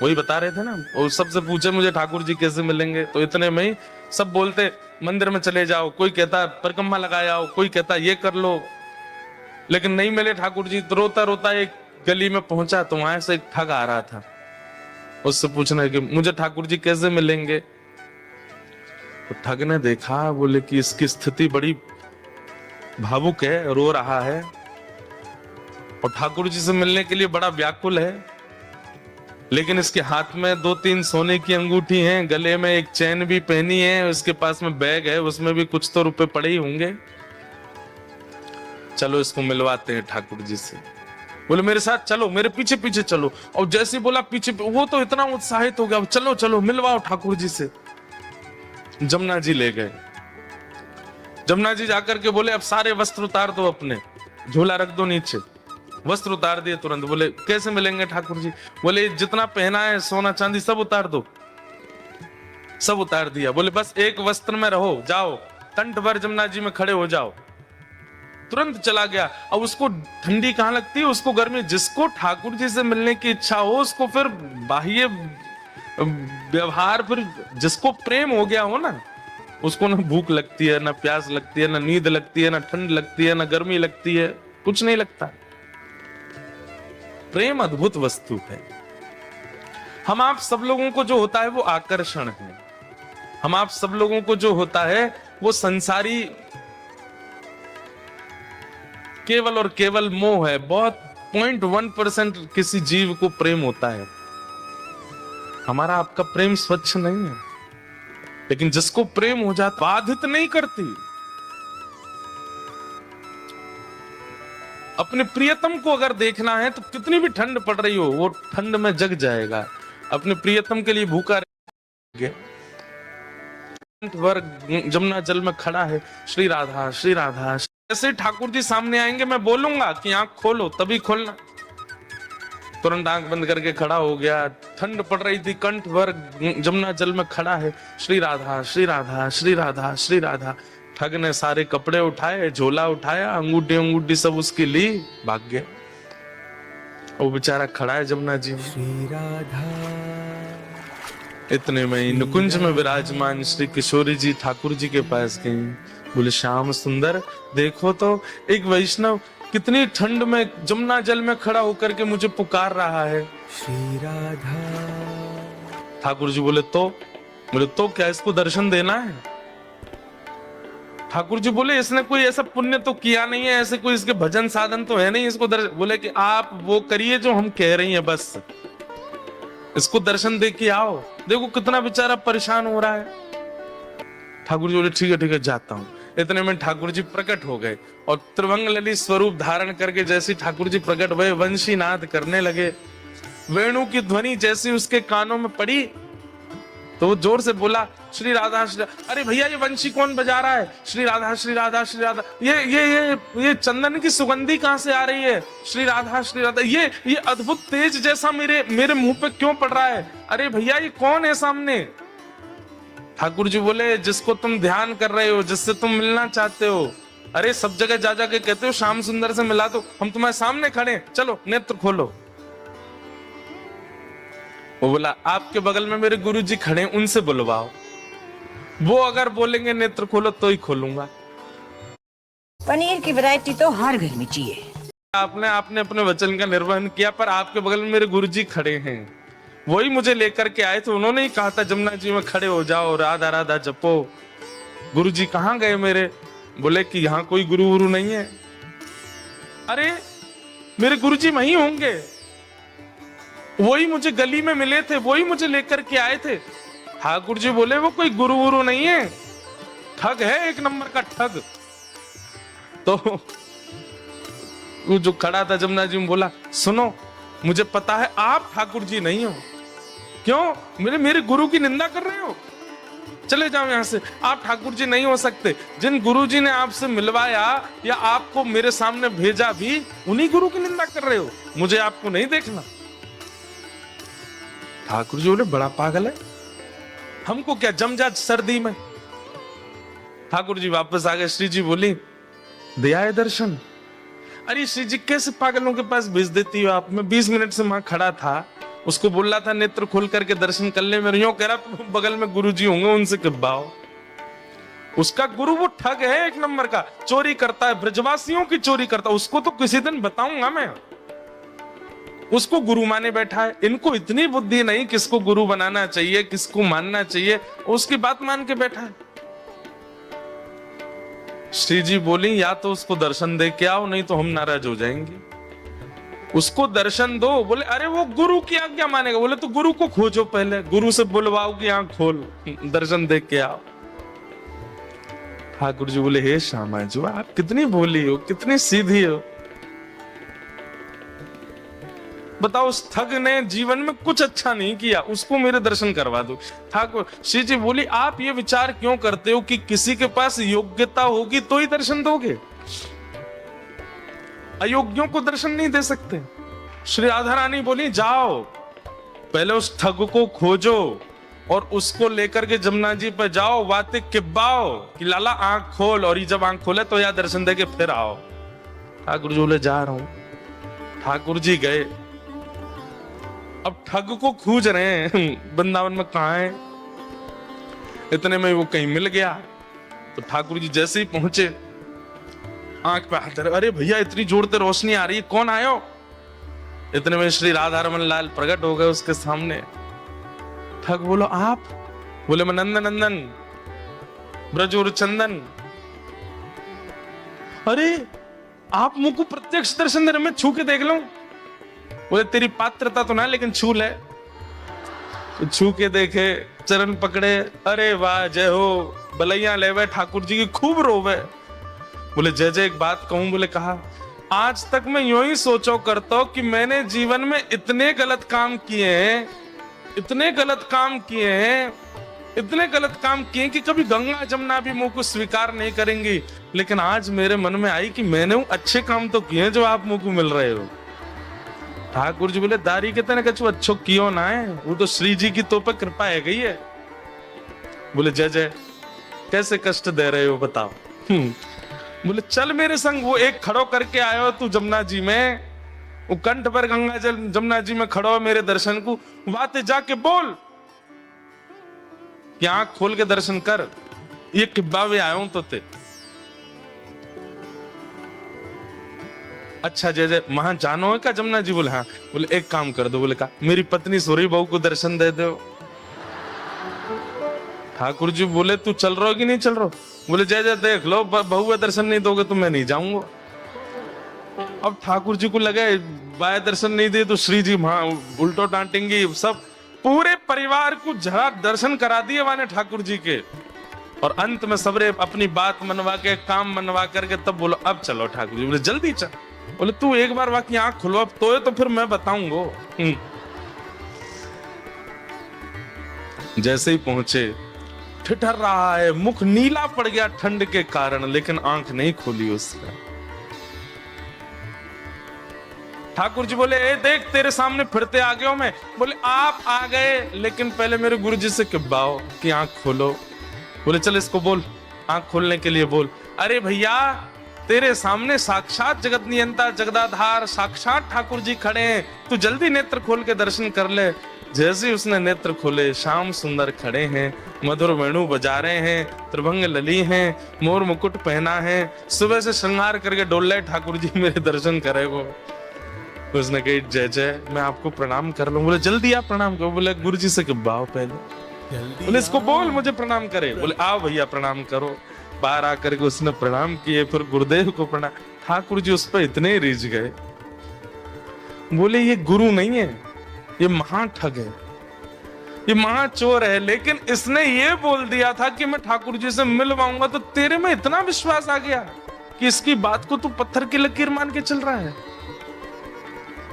वही बता रहे थे ना, वो सबसे पूछे मुझे ठाकुर जी कैसे मिलेंगे, तो इतने में ही सब बोलते मंदिर में चले जाओ, कोई कहता परिक्रमा लगा आओ, कोई कहता ये कर लो। लेकिन नहीं मिले ठाकुर जी, तो रोता रोता एक गली में पहुंचा, तो वहां से एक ठग आ रहा था, उससे पूछना कि मुझे ठाकुर जी कैसे मिलेंगे। तो ठग ने देखा, बोले कि इसकी स्थिति बड़ी भावुक है, रो रहा है और ठाकुर जी से मिलने के लिए बड़ा व्याकुल है, लेकिन इसके हाथ में 2-3 सोने की अंगूठी हैं, गले में एक चैन भी पहनी है, उसके पास में बैग है, उसमें भी कुछ तो रुपए पड़े ही होंगे, चलो इसको मिलवाते हैं ठाकुर जी से। बोले मेरे साथ चलो, मेरे पीछे पीछे चलो। और जैसे ही बोला पीछे, वो तो इतना उत्साहित हो गया, चलो चलो मिलवाओ ठाकुर जी से। जमुना जी ले गए। जमुना जी जाकर के बोले अब सारे वस्त्र उतार दो, अपने झोला रख दो नीचे। वस्त्र उतार दिए तुरंत। बोले कैसे मिलेंगे ठाकुर जी? बोले जितना पहना है सोना चांदी सब उतार दो। सब उतार दिया। बोले बस एक वस्त्र में रहो, जाओ कंठ भर जमुना जी में खड़े हो जाओ। तुरंत चला गया। अब उसको ठंडी कहां लगती है, उसको गर्मी। जिसको ठाकुर जी से मिलने की इच्छा हो, उसको फिर बाह्य व्यवहार, फिर जिसको प्रेम हो गया हो ना, उसको ना भूख लगती है, ना प्यास लगती है, ना नींद लगती है, ना ठंड लगती है, ना गर्मी लगती है, कुछ नहीं लगता। प्रेम अद्भुत वस्तु है। हम आप सब लोगों को जो होता है वो आकर्षण है। हम आप सब लोगों को जो होता है वो संसारी केवल और केवल मोह है। बहुत 0.1% किसी जीव को प्रेम होता है। हमारा आपका प्रेम स्वच्छ नहीं है, लेकिन जिसको प्रेम हो जाता बाधित नहीं करती। अपने प्रियतम को अगर देखना है तो कितनी भी ठंड पड़ रही हो, वो ठंड में जग जाएगा। अपने प्रियतम के लिए भूखा रहेगा। जमुना जल में खड़ा है, श्री राधा श्री राधा। जैसे ठाकुर जी सामने आएंगे, मैं बोलूंगा कि आंख खोलो, तभी खोलना। तुरंत आंख बंद करके खड़ा हो गया। ठंड पड़ रही थी, कंठ भर जमुना जल में खड़ा है, श्री राधा श्री राधा श्री राधा श्री राधा। ठग ने सारे कपड़े उठाए, झोला उठाया, अंगूठी अंगूठी सब उसकी ली, भाग गया। वो बेचारा खड़ा है जमुना जी में। श्री राधा। इतने में ही नुकुंज में विराजमान श्री किशोरी जी ठाकुर जी के पास गई। बोले श्याम सुंदर, देखो तो एक वैष्णव कितनी ठंड में जमुना जल में खड़ा होकर के मुझे पुकार रहा है। श्री राधा। ठाकुर जी बोले तो क्या इसको दर्शन देना है? ठाकुर जी बोले इसने कोई ऐसा पुण्य तो किया नहीं है, ऐसे कोई इसके भजन साधन तो है नहीं इसको दर्शन। बोले कि आप वो करिए जो हम कह रही हैं, बस इसको दर्शन दे के आओ। देखो कितना बेचारा परेशान हो रहा है। ठाकुर जी बोले ठीक है जाता हूं। इतने में ठाकुर जी प्रकट हो गए और त्रिभंग ललित स्वरूप धारण करके जैसे ठाकुर जी प्रकट हुए, वंशी नाद करने लगे। वेणु की ध्वनि जैसी उसके कानों में पड़ी तो वो जोर से बोला श्री राधा श्री। अरे भैया ये वंशी कौन बजा रहा है? श्री राधा श्री राधा श्री राधा। ये चंदन की सुगंधी कहां से आ रही है? श्री राधा श्री राधा। ये अद्भुत तेज जैसा मेरे मुंह पे क्यों पड़ रहा है? अरे भैया ये कौन है सामने? ठाकुर जी बोले जिसको तुम ध्यान कर रहे हो, जिससे तुम मिलना चाहते हो। अरे सब जगह जा जाके कहते हो श्याम सुंदर से मिला दो, हम तुम्हारे सामने खड़े, चलो नेत्र खोलो। वो बोला आपके बगल में मेरे गुरु जी खड़े, उनसे बुलवाओ, वो अगर बोलेंगे नेत्र खोलो तो ही खोलूंगा। पनीर की वैरायटी तो हर घर में चाहिए। आपने अपने वचन का निर्वहन किया, पर आपके बगल में मेरे गुरु जी खड़े हैं, वही मुझे लेकर के आए थे। उन्होंने ही कहा था जमुना जी में खड़े हो जाओ, राधा राधा जपो। गुरु जी कहाँ गए मेरे? बोले कि यहाँ कोई गुरु गुरु नहीं है। अरे मेरे गुरु जी वहीं होंगे, वही मुझे गली में मिले थे, वही मुझे लेकर के आए थे। ठाकुर जी बोले वो कोई गुरु गुरु नहीं है, ठग है, एक नंबर का ठग। तो वो जो खड़ा था जमुना जी में बोला सुनो, मुझे पता है आप ठाकुर जी नहीं हो। क्यों? मेरे गुरु की निंदा कर रहे हो? चले जाओ यहां से, आप ठाकुर जी नहीं हो सकते। जिन गुरु जी ने आपसे मिलवाया या आपको मेरे सामने भेजा भी, उन्हीं गुरु की निंदा कर रहे हो, मुझे आपको नहीं देखना। ठाकुर जी बोले बड़ा पागल है, हमको क्या जम जा सर्दी में। ठाकुर जी वापस आ गए। श्री जी बोली दिया है दर्शन? अरे श्री जी कैसे पागलों के पास भेज देती हो आप? मैं 20 मिनट से वहां खड़ा था, उसको बोल रहा था नेत्र खोल करके दर्शन कर ले, मेरे यूं कह रहा बगल में गुरुजी होंगे उनसे किब्बाओ। उसका गुरु वो ठग है, एक नंबर का चोरी करता है, ब्रजवासियों की चोरी करता है। उसको तो किसी दिन बताऊंगा मैं, उसको गुरु माने बैठा है। इनको इतनी बुद्धि नहीं किसको गुरु बनाना चाहिए, किसको मानना चाहिए, उसकी बात मान के बैठा है। श्री जी बोली या तो उसको दर्शन दे के आओ, नहीं तो हम नाराज हो जाएंगे। उसको दर्शन दो। बोले अरे वो गुरु की आज्ञा मानेगा। बोले तो गुरु को खोजो, पहले गुरु से बुलवाओ कि आंख खोल, दर्शन दे के आओ। ठाकुर जी बोले हे श्यामा जो आप कितनी भोली हो, कितनी सीधी हो। बताओ उस ठग ने जीवन में कुछ अच्छा नहीं किया, उसको मेरे दर्शन करवा दो। ठाकुर श्री जी बोली आप ये विचार क्यों करते हो कि किसी के पास योग्यता होगी तो ही दर्शन दोगे, अयोग्यों को दर्शन नहीं दे सकते। श्री राधा रानी बोली जाओ पहले उस ठग को खोजो और उसको लेकर के जमुना जी पे जाओ, बातें किब्बाओ कि लाला आंख खोल, और ये जब आंख खोले तो या दर्शन दे के फिर आओ। ठाकुर जी बोले जा रहा हूं। ठाकुर जी गए। अब ठग को खोज रहे हैं वृंदावन में कहां है। इतने में वो कहीं मिल गया तो ठाकुर जी जैसे ही पहुंचे आंख पे हाथ धरे, अरे भैया इतनी जोर से रोशनी आ रही है, कौन आयो। इतने में श्री राधा रमन लाल प्रकट हो गए उसके सामने। ठग बोलो आप। बोले मैं नंदन नंदन ब्रजूर चंदन। अरे आप मुझ को प्रत्यक्ष दर्शन दे रहे, मैं छू के देख लूं। बोले तेरी पात्रता तो ना लेकिन छू ले। तो छू के देखे, चरण पकड़े, अरे वाह जय हो, बलैया लेवे ठाकुर जी की खूब रोवे। बोले जय जय एक बात कहूं। बोले कहा आज तक मैं यूं ही सोचो करता हूं कि मैंने जीवन में इतने गलत काम किए हैं, इतने गलत काम किए हैं, इतने गलत काम किए कि कभी गंगा जमुना भी मुंह को स्वीकार नहीं करेंगी। लेकिन आज मेरे मन में आई कि मैंने वो अच्छे काम तो किए जो आप मुंह को मिल रहे हो। ठाकुर जी बोले दारी के तने कछु अच्छो कियो ना है, वो तो श्री जी की तो पे कृपा है गई है। बोले जय जय कैसे कष्ट दे रहे हो बताओ। बोले चल मेरे संग, वो एक खड़ो करके आयो तू जमुना जी में, वो कंठ पर गंगा जल जमुना जी में खड़ो है मेरे दर्शन को, बातें जाके बोल कि आंख खोल के दर्शन कर, ये किब्बा भी आया हूं तो ते। अच्छा जय जय वहां जानो है क्या जमुना जी। बोले हाँ। बोले एक काम कर दो। बोले का मेरी पत्नी सोरी बहू को दर्शन दे दो। ठाकुर जी बोले तू चल रहा हो कि नहीं चल रहा। बोले जय जय देख लो, बहू का दर्शन नहीं दोगे तो मैं नहीं जाऊंगा। अब ठाकुर जी को लगे बाय दर्शन नहीं दिए तो श्री जी उल्टो डांटेंगे। सब पूरे परिवार को जरा दर्शन करा दिए माने ठाकुर जी के, और अंत में सबरे अपनी बात मनवा के काम मनवा करके तब बोलो अब चलो। ठाकुर जी बोले जल्दी चल। बोले तू एक बार बाकी आंख खुलवा तो फिर मैं बताऊंगा। जैसे ही पहुंचे ठिठर रहा है, मुख नीला पड़ गया ठंड के कारण, लेकिन आंख नहीं खोली उसने। ठाकुर जी बोले ए देख तेरे सामने फिरते आ गया मैं। बोले आप आ गए, लेकिन पहले मेरे गुरु जी से किब्बाओ कि आंख खोलो। बोले चल इसको बोल, आंख खोलने के लिए बोल। अरे भैया तेरे सामने साक्षात जगत नियंता जगदाधार साक्षात ठाकुर जी खड़े हैं, तू जल्दी नेत्र खोल के दर्शन कर ले। जैसे ही उसने नेत्र खोले, श्याम सुंदर खड़े हैं, मधुर वेणु बजा रहे हैं, त्रिभंग लली हैं, मोर मुकुट पहना है, सुबह से श्रृंगार करके डोल रहे ठाकुर जी मेरे दर्शन करे वो। उसने कही जय जय मैं आपको प्रणाम कर लूं। बोले जल्दी आप प्रणाम करो। बोले गुरु जी से किब्बाओ पहले। बोले इसको बोल मुझे प्रणाम करे। बोले आओ भैया प्रणाम करो। बाहर आकर के उसने प्रणाम किए, फिर गुरुदेव को प्रणाम। ठाकुर जी उस पर इतने रिझ गए, बोले ये गुरु नहीं है, ये महाठग है, ये महाचोर है। लेकिन इसने ये बोल दिया था कि मैं ठाकुर जी से मिलवाऊंगा, तो तेरे में इतना विश्वास आ गया कि इसकी बात को तू पत्थर की लकीर मान के चल रहा है।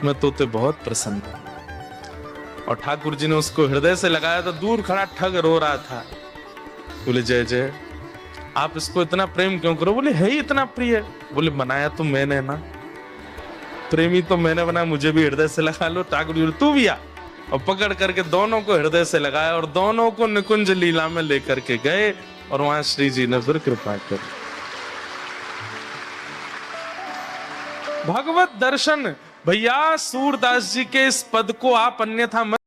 मैं तो ते बहुत प्रसन्न हूं। और ठाकुर जी ने उसको हृदय से लगाया तो दूर खड़ा ठग रो रहा था। बोले जय जय आप इसको इतना प्रेम क्यों करो। बोले है ही इतना प्रिय। बोले बनाया तो मैंने ना, प्रेमी तो मैंने बनाया, मुझे भी हृदय से लगा लो। ठाकुर जी तू भी आ, और पकड़ करके दोनों को हृदय से लगाया और दोनों को निकुंज लीला में लेकर के गए, और वहां श्री जी ने फिर कृपा कर। भगवत दर्शन भैया सूरदास जी के इस पद को आप अन्यथा मत